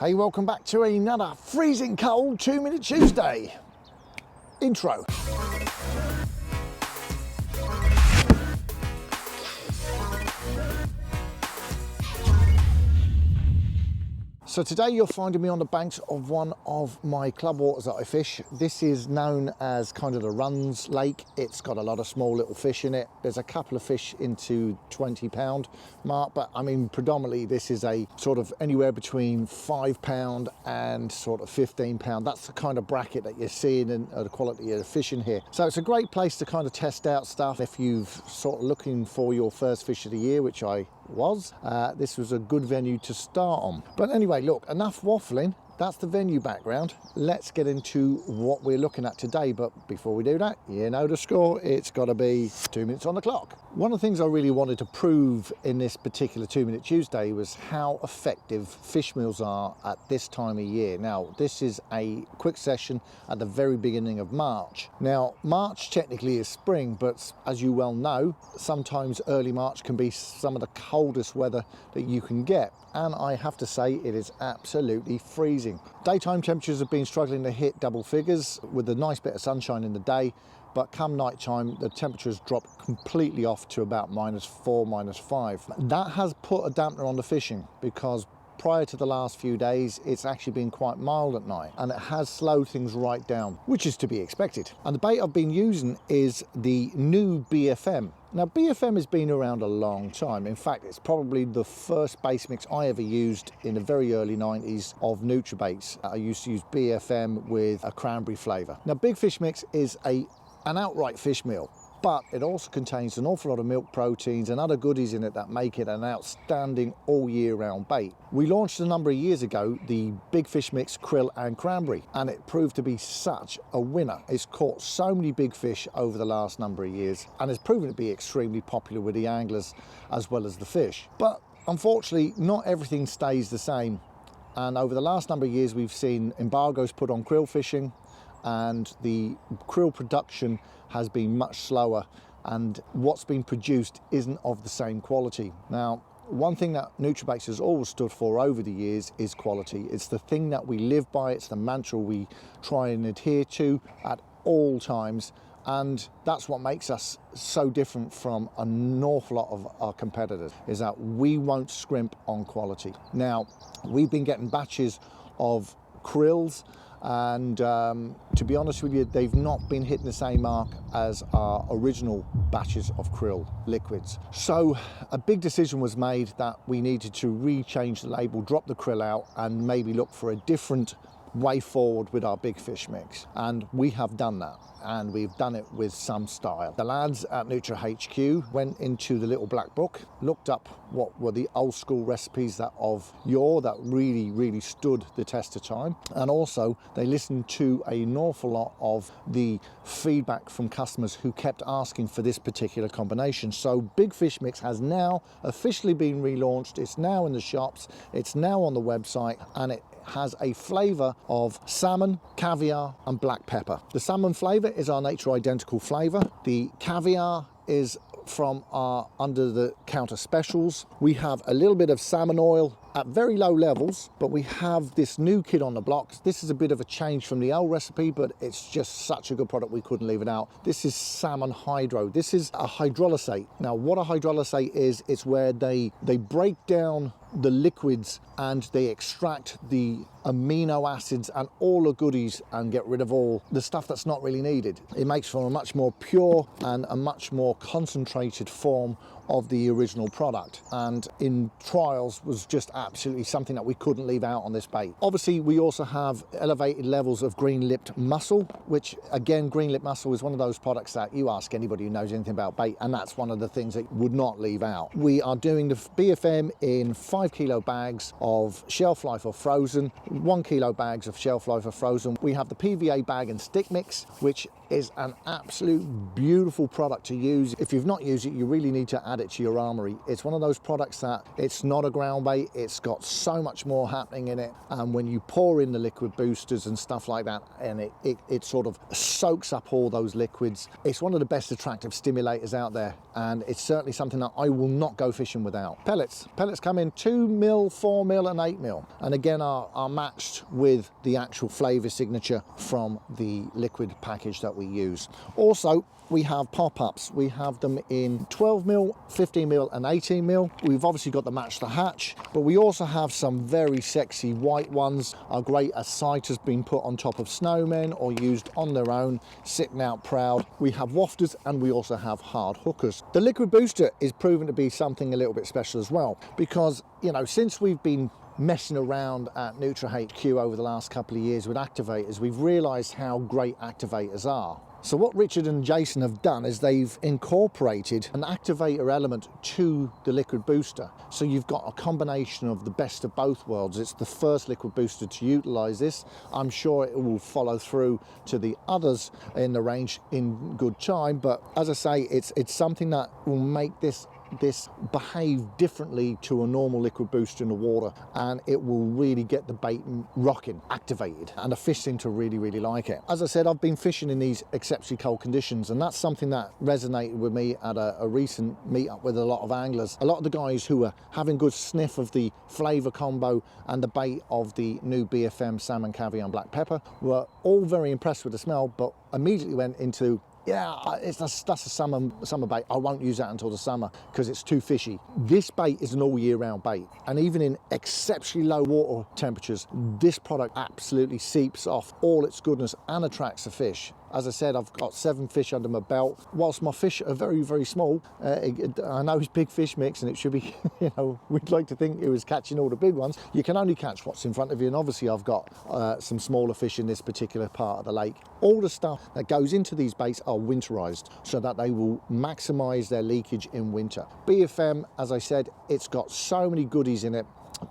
Hey, welcome back to another freezing cold 2-Minute Tuesday intro. So today you're finding me on the banks of one of my club waters that I fish. This is known as kind of the Runs Lake. It's got a lot of small little fish in it. There's a couple of fish into 20-pound mark, but I mean predominantly this is a sort of anywhere between 5-pound and sort of 15-pound. That's the kind of bracket that you're seeing in the quality of the fish in here. So it's a great place to kind of test out stuff if you've sort of looking for your first fish of the year, which I was. This was a good venue to start on. But anyway, look, enough waffling. That's the venue background. Let's get into what we're looking at today. But before we do that, you know the score. It's got to be 2 minutes on the clock. One of the things I really wanted to prove in this particular 2-Minute Tuesday was how effective fish meals are at this time of year. Now, this is a quick session at the very beginning of March. Now, March technically is spring, but as you well know, sometimes early March can be some of the coldest weather that you can get. And I have to say, it is absolutely freezing. Daytime temperatures have been struggling to hit double figures with a nice bit of sunshine in the day, but come night time, the temperatures drop completely off to about -4, -5. That has put a dampener on the fishing because prior to the last few days, it's actually been quite mild at night, and it has slowed things right down, which is to be expected. And the bait I've been using is the new BFM. Now, BFM has been around a long time. In fact, it's probably the first base mix I ever used in the very early 90s of Nutrabaits. I used to use BFM with a cranberry flavour. Now, Big Fish Mix is an outright fish meal, but it also contains an awful lot of milk proteins and other goodies in it that make it an outstanding all year round bait. We launched a number of years ago the Big Fish Mix Krill and Cranberry, and it proved to be such a winner. It's caught so many big fish over the last number of years, and it's proven to be extremely popular with the anglers as well as the fish. But unfortunately, not everything stays the same. And over the last number of years, we've seen embargoes put on krill fishing, and the krill production has been much slower, and what's been produced isn't of the same quality. Now, one thing that Nutrabaits has always stood for over the years is quality. It's the thing that we live by, it's the mantra we try and adhere to at all times, and that's what makes us so different from an awful lot of our competitors, is that we won't scrimp on quality. Now, we've been getting batches of krills, and to be honest with you, they've not been hitting the same mark as our original batches of krill liquids. So a big decision was made that we needed to rechange the label, drop the krill out, and maybe look for a different way forward with our Big Fish Mix. And we have done that, and we've done it with some style. The lads at Nutra HQ went into the little black book, looked up what were the old school recipes that really stood the test of time, and also they listened to an awful lot of the feedback from customers who kept asking for this particular combination. So Big Fish Mix has now officially been relaunched. It's now in the shops, it's now on the website, and it has a flavour of salmon, caviar and black pepper. The salmon flavour is our nature identical flavour. The caviar is from our under the counter specials. We have a little bit of salmon oil at very low levels, but we have this new kid on the block. This is a bit of a change from the old recipe, but it's just such a good product we couldn't leave it out. This is salmon hydro. This is a hydrolysate. Now, what a hydrolysate is, it's where they break down the liquids and they extract the amino acids and all the goodies and get rid of all the stuff that's not really needed. It makes for a much more pure and a much more concentrated form of the original product, and in trials was just absolutely something that we couldn't leave out on this bait. Obviously, we also have elevated levels of green-lipped mussel, which again, green-lipped mussel is one of those products that you ask anybody who knows anything about bait, and that's one of the things that would not leave out. We are doing the BFM in 5 kilo bags of shelf life or frozen, 1 kilo bags of shelf life or frozen. We have the PVA bag and stick mix, which is an absolute beautiful product to use. If you've not used it, you really need to add it to your armory. It's one of those products that it's not a ground bait, it's got so much more happening in it, and when you pour in the liquid boosters and stuff like that, and it sort of soaks up all those liquids, it's one of the best attractive stimulators out there, and it's certainly something that I will not go fishing without. Pellets come in 2 mil, 4 mil and 8 mil, and again are matched with the actual flavor signature from the liquid package that we use. Also, we have pop-ups. We have them in 12 mil, 15 mil and 18 mil. We've obviously got the match the hatch, but we also have some very sexy white ones, are great as sight has been put on top of snowmen or used on their own, sitting out proud. We have wafters and we also have hard hookers. The liquid booster is proven to be something a little bit special as well, because, you know, since we've been messing around at Nutra HQ over the last couple of years with activators, we've realized how great activators are. So what Richard and Jason have done is they've incorporated an activator element to the liquid booster. So you've got a combination of the best of both worlds. It's the first liquid booster to utilize this. I'm sure it will follow through to the others in the range in good time. But as I say, it's something that will make this behave differently to a normal liquid booster in the water, and it will really get the bait rocking, activated, and the fish seem to really like it. As I said, I've been fishing in these exceptionally cold conditions, and that's something that resonated with me at a recent meetup with a lot of anglers. A lot of the guys who were having good sniff of the flavor combo and the bait of the new BFM salmon, caviar and black pepper were all very impressed with the smell, but immediately went into, yeah, that's a summer bait. I won't use that until the summer because it's too fishy. This bait is an all year round bait, and even in exceptionally low water temperatures, this product absolutely seeps off all its goodness and attracts the fish. As I said, I've got 7 fish under my belt. Whilst my fish are very small, I know it's big fish mix and it should be, you know, we'd like to think it was catching all the big ones. You can only catch what's in front of you, and obviously I've got some smaller fish in this particular part of the lake. All the stuff that goes into these baits are winterized so that they will maximize their leakage in winter. BFM, as I said, it's got so many goodies in it,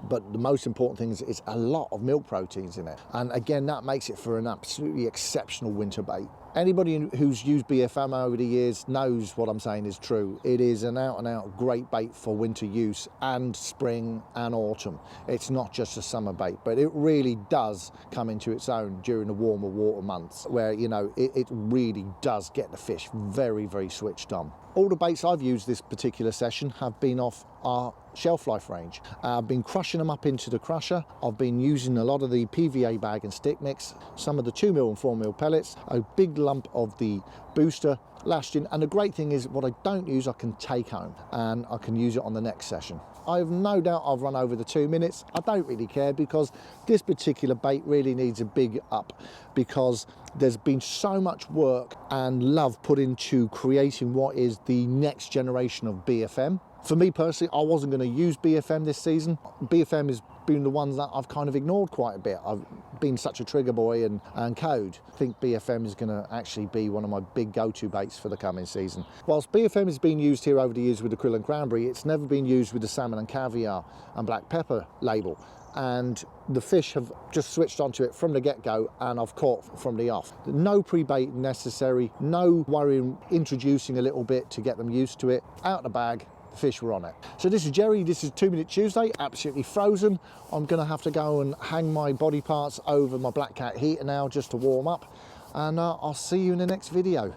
but the most important thing is it's a lot of milk proteins in it, and again that makes it for an absolutely exceptional winter bait. Anybody who's used BFM over the years knows what I'm saying is true. It is an out and out great bait for winter use and spring and autumn. It's not just a summer bait, but it really does come into its own during the warmer water months where, you know, it really does get the fish very switched on. All the baits I've used this particular session have been off our shelf life range. I've been crushing them up into the crusher. I've been using a lot of the PVA bag and stick mix, some of the 2 mil and 4 mil pellets, a big lump of the booster lashed in, and the great thing is what I don't use I can take home and I can use it on the next session. I have no doubt I've run over the 2 minutes. I don't really care because this particular bait really needs a big up, because there's been so much work and love put into creating what is the next generation of BFM. For me personally, I wasn't going to use BFM this season. BFM has been the ones that I've kind of ignored quite a bit. I've been such a trigger boy and code. I think BFM is going to actually be one of my big go-to baits for the coming season. Whilst BFM has been used here over the years with the krill and cranberry, it's never been used with the salmon and caviar and black pepper label. And the fish have just switched onto it from the get-go, and I've caught from the off. No pre-bait necessary, no worrying introducing a little bit to get them used to it. Out the bag, the fish were on it. So this is Gerry, this is 2 Minute Tuesday, absolutely frozen. I'm gonna have to go and hang my body parts over my Black Cat heater now just to warm up, and I'll see you in the next video.